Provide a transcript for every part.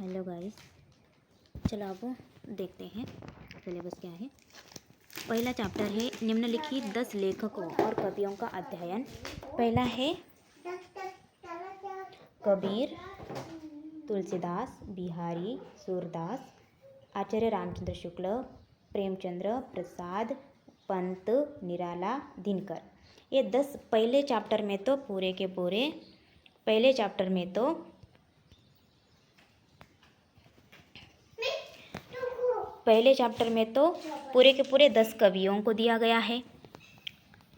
Hello guys, चलो अब देखते हैं सिलेबस क्या है। पहला चैप्टर है निम्नलिखित 10 लेखकों और कवियों का अध्ययन। पहला है कबीर, तुलसीदास, बिहारी, सूरदास, आचार्य रामचंद्र शुक्ल, प्रेमचंद्र, प्रसाद, पंत, निराला, दिनकर। ये 10 पहले चैप्टर में तो पूरे के पूरे पहले चैप्टर में तो पूरे के पूरे 10 कवियों को दिया गया है।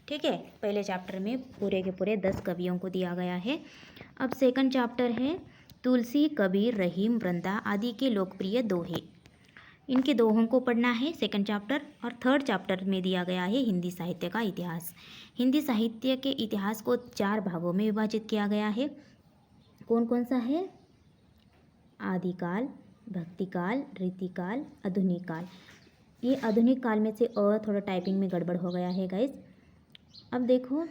ठीक है, पहले चैप्टर में पूरे के पूरे 10 कवियों को दिया गया है। अब सेकंड चैप्टर है तुलसी, कबीर, रहीम, वृंदा आदि के लोकप्रिय दोहे। इनके दोहों को पढ़ना है सेकंड चैप्टर। और थर्ड चैप्टर में दिया गया है हिंदी साहित्य का इतिहास। हिंदी साहित्य के इतिहास को 4 भागों में विभाजित किया गया है। कौन कौन सा है? आदिकाल, भक्तिकाल, रीतिकाल, आधुनिक काल। ये आधुनिक काल में से थोड़ा टाइपिंग में गड़बड़ हो गया है गाइस। अब देखो,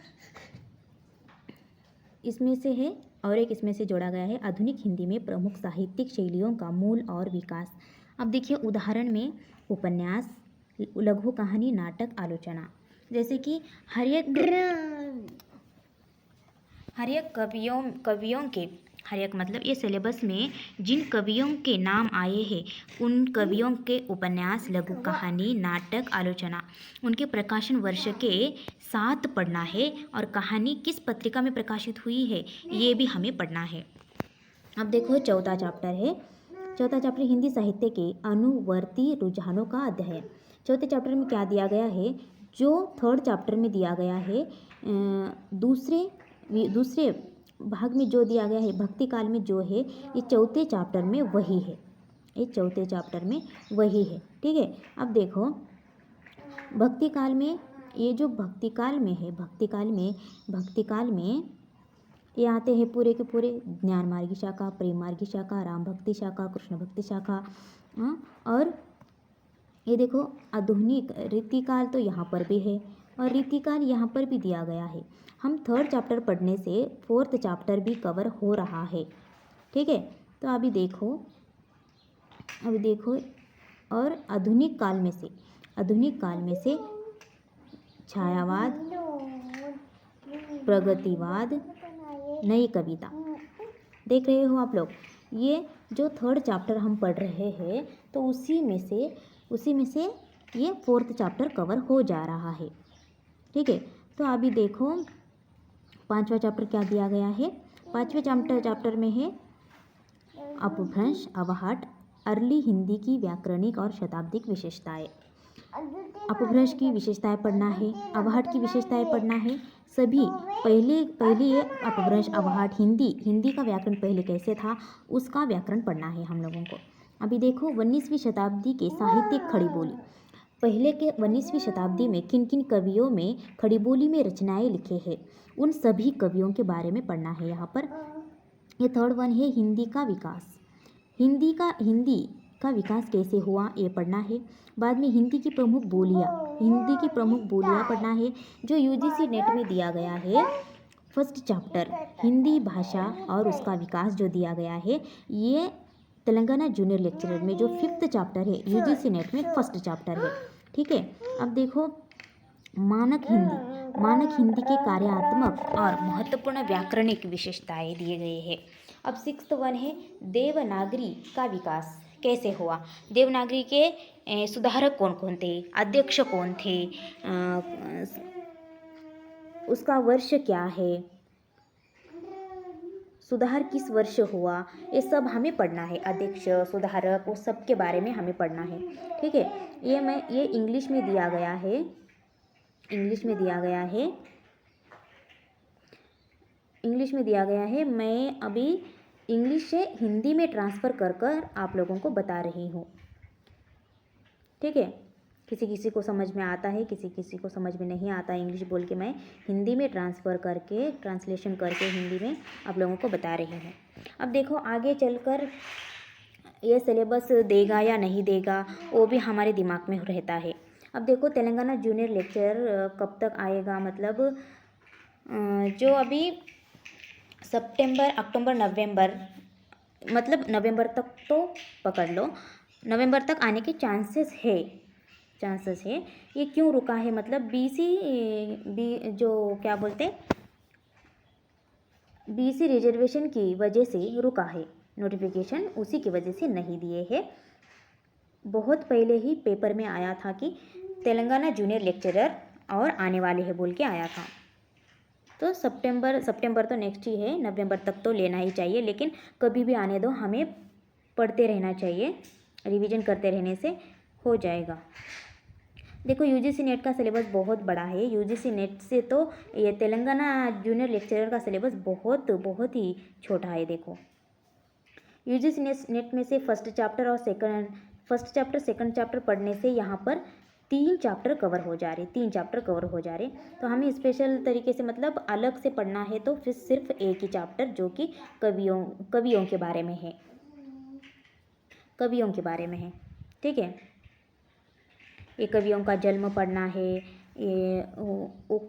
इसमें से है और एक इसमें से जोड़ा गया है आधुनिक हिंदी में प्रमुख साहित्यिक शैलियों का मूल और विकास। अब देखिए उदाहरण में उपन्यास, लघु कहानी, नाटक, आलोचना। जैसे कि हर एक मतलब ये सिलेबस में जिन कवियों के नाम आए हैं उन कवियों के उपन्यास, लघु कहानी, नाटक, आलोचना, उनके प्रकाशन वर्ष के साथ पढ़ना है और कहानी किस पत्रिका में प्रकाशित हुई है ये भी हमें पढ़ना है। अब देखो चौथा चैप्टर हिंदी साहित्य के अनुवर्ती रुझानों का अध्ययन। चौथे चैप्टर में क्या दिया गया है? जो थर्ड चैप्टर में दिया गया है, दूसरे भाग में जो दिया गया है भक्ति काल में जो है, ये चौथे चैप्टर में वही है। ठीक है, अब देखो भक्ति काल में, ये जो भक्ति काल में ये आते हैं पूरे के पूरे ज्ञान मार्गी शाखा, प्रेम मार्गी शाखा, राम भक्ति शाखा, कृष्ण भक्ति शाखा। और ये देखो आधुनिक रीतिकाल तो यहाँ पर भी है और रीतिकाल यहाँ पर भी दिया गया है। हम थर्ड चैप्टर पढ़ने से फोर्थ चैप्टर भी कवर हो रहा है। ठीक है, तो अभी देखो और आधुनिक काल में से छायावाद, प्रगतिवाद, नई कविता। देख रहे हो आप लोग, ये जो थर्ड चैप्टर हम पढ़ रहे हैं तो उसी में से ये फोर्थ चैप्टर कवर हो जा रहा है। ठीक है, तो अभी देखो पांचवा चैप्टर क्या दिया गया है। पांचवें चैप्टर में है अपभ्रंश, अवहट, अर्ली हिंदी की व्याकरणिक और शताब्दिक विशेषताएं। अपभ्रंश की विशेषताएं पढ़ना है, अवहट की विशेषताएं पढ़ना है। सभी पहले ये अपभ्रंश, अवहट, हिंदी का व्याकरण पहले कैसे था उसका व्याकरण पढ़ना है हम लोगों को। अभी देखो 19वीं शताब्दी के साहित्यिक खड़ी बोली। पहले के 19वीं शताब्दी में किन किन कवियों में खड़ी बोली में रचनाएं लिखे हैं उन सभी कवियों के बारे में पढ़ना है यहाँ पर। ये थर्ड वन है हिंदी का विकास। हिंदी का विकास कैसे हुआ ये पढ़ना है। बाद में हिंदी की प्रमुख बोलियाँ पढ़ना है जो यूजीसी नेट में दिया गया है। फर्स्ट चैप्टर हिंदी भाषा और उसका विकास जो दिया गया है, ये तेलंगाना जूनियर लेक्चरर में जो 5th चैप्टर है यूजीसी नेट में फर्स्ट चैप्टर है। ठीक है, अब देखो मानक हिंदी के कार्यात्मक और महत्वपूर्ण व्याकरणिक विशेषताएं दिए गए हैं। अब 6th वन है देवनागरी का विकास कैसे हुआ। देवनागरी के सुधारक कौन कौन थे, अध्यक्ष कौन थे, उसका वर्ष क्या है, सुधार किस वर्ष हुआ, ये सब हमें पढ़ना है। अध्यक्ष, सुधारक, वो सब के बारे में हमें पढ़ना है। ठीक है, ये इंग्लिश में दिया गया है। मैं अभी इंग्लिश से हिंदी में ट्रांसफ़र कर आप लोगों को बता रही हूँ। ठीक है, किसी को समझ में आता है, किसी को समझ में नहीं आता इंग्लिश बोल के मैं हिंदी में ट्रांसलेशन करके हिंदी में आप लोगों को बता रही हूँ। अब देखो आगे चलकर ये सिलेबस देगा या नहीं देगा वो भी हमारे दिमाग में रहता है। अब देखो तेलंगाना जूनियर लेक्चर कब तक आएगा, मतलब जो अभी सितंबर, अक्टूबर, नवंबर मतलब नवंबर तक तो पकड़ लो, नवंबर तक आने के चांसेस है। ये क्यों रुका है, मतलब बी जो क्या बोलते हैं, बीसी रिजर्वेशन की वजह से रुका है, नोटिफिकेशन उसी की वजह से नहीं दिए हैं। बहुत पहले ही पेपर में आया था कि तेलंगाना जूनियर लेक्चरर और आने वाले हैं बोल के आया था। तो सितंबर तो नेक्स्ट ही है, नवंबर तक तो लेना ही चाहिए, लेकिन कभी भी आने दो, हमें पढ़ते रहना चाहिए, रिवीजन करते रहने से हो जाएगा। देखो यूजीसी नेट का सिलेबस बहुत बड़ा है, यूजीसी नेट से तो ये तेलंगाना जूनियर लेक्चरर का सिलेबस बहुत ही छोटा है। देखो यूजीसी नेट में से फर्स्ट चैप्टर सेकंड चैप्टर पढ़ने से यहाँ पर 3 चैप्टर कवर हो जा रहे। तो हमें स्पेशल तरीके से मतलब अलग से पढ़ना है तो फिर सिर्फ एक ही चैप्टर जो कि कवियों के बारे में है, ठीक है। ये कवियों का जन्म पढ़ना है, ये वो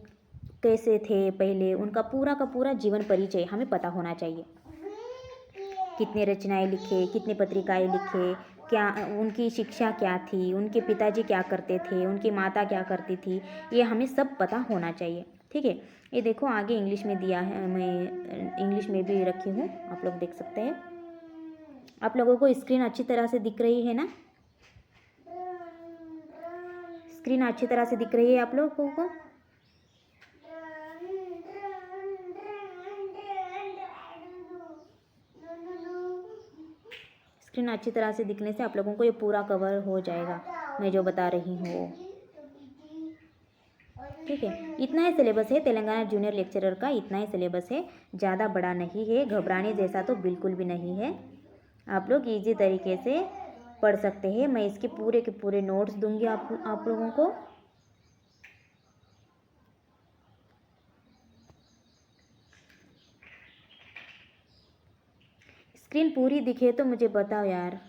कैसे थे पहले, उनका पूरा का पूरा जीवन परिचय हमें पता होना चाहिए। कितने रचनाएं लिखे, कितने पत्रिकाएं लिखे, क्या उनकी शिक्षा क्या थी, उनके पिताजी क्या करते थे, उनकी माता क्या करती थी, ये हमें सब पता होना चाहिए, ठीक है। ये देखो आगे इंग्लिश में दिया है, मैं इंग्लिश में भी रखी हूँ, आप लोग देख सकते हैं। आप लोगों को स्क्रीन अच्छी तरह से दिख रही है ना? स्क्रीन अच्छी तरह से दिख रही है आप लोगों को? स्क्रीन अच्छी तरह से दिखने से आप लोगों को ये पूरा कवर हो जाएगा, मैं जो बता रही हूँ, ठीक है। इतना ही सिलेबस है तेलंगाना जूनियर लेक्चरर का, इतना ही सिलेबस है, ज़्यादा बड़ा नहीं है, घबराने जैसा तो बिल्कुल भी नहीं है। आप लोग इजी तरीके से पढ़ सकते हैं। मैं इसके पूरे के पूरे नोट्स दूंगी आप लोगों को। स्क्रीन पूरी दिखे तो मुझे बताओ यार,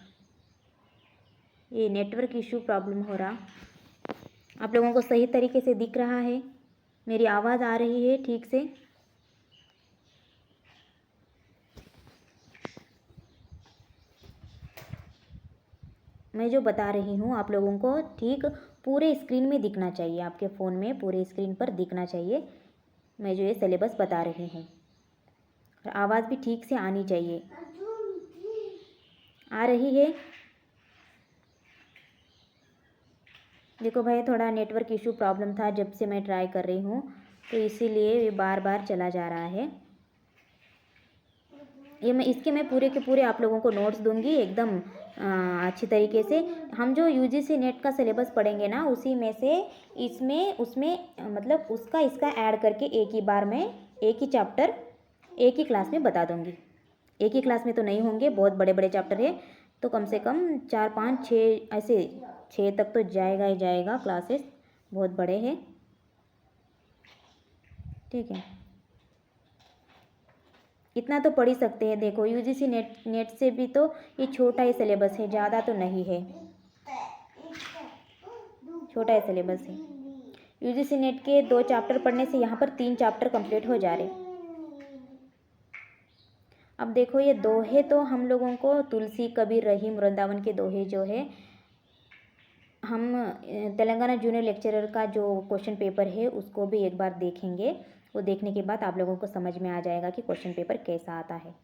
ये नेटवर्क इशू प्रॉब्लम हो रहा। आप लोगों को सही तरीके से दिख रहा है, मेरी आवाज़ आ रही है ठीक से? मैं जो बता रही हूँ आप लोगों को ठीक पूरे स्क्रीन में दिखना चाहिए, आपके फ़ोन में पूरे स्क्रीन पर दिखना चाहिए मैं जो ये सिलेबस बता रही हूँ, और आवाज़ भी ठीक से आनी चाहिए। आ रही है? देखो भाई थोड़ा नेटवर्क इशू प्रॉब्लम था जब से मैं ट्राई कर रही हूँ, तो इसीलिए ये बार बार चला जा रहा है। ये मैं पूरे के पूरे आप लोगों को नोट्स दूंगी एकदम अच्छी तरीके से। हम जो यूजीसी नेट का सिलेबस पढ़ेंगे ना, उसी में से उसमें मतलब इसका ऐड करके एक ही बार में एक ही चैप्टर एक ही क्लास में बता दूंगी। एक ही क्लास में तो नहीं होंगे, बहुत बड़े बड़े चैप्टर है, तो कम से कम 4 5 6 ऐसे 6 तक तो जाएगा ही जाएगा, क्लासेस बहुत बड़े हैं, ठीक है। इतना तो पढ़ ही सकते हैं। देखो यूजीसी नेट से भी तो ये छोटा ही सिलेबस है, ज़्यादा तो नहीं है, छोटा ही सिलेबस है। यूजीसी नेट के 2 चैप्टर पढ़ने से यहाँ पर 3 चैप्टर कंप्लीट हो जा रहे। अब देखो ये दोहे तो हम लोगों को तुलसी कबीर रहीम वृंदावन के दोहे जो है, हम तेलंगाना जूनियर लेक्चरर का जो क्वेश्चन पेपर है उसको भी एक बार देखेंगे। वो देखने के बाद आप लोगों को समझ में आ जाएगा कि क्वेश्चन पेपर कैसा आता है,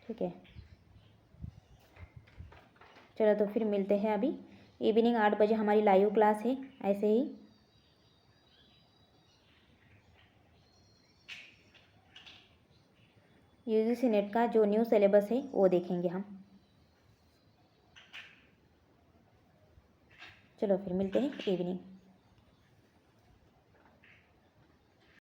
ठीक है। चलो तो फिर मिलते हैं। अभी इवनिंग 8 बजे हमारी लाइव क्लास है, ऐसे ही यूजीसी नेट का जो न्यू सिलेबस है वो देखेंगे हम। चलो फिर मिलते हैं इवनिंग।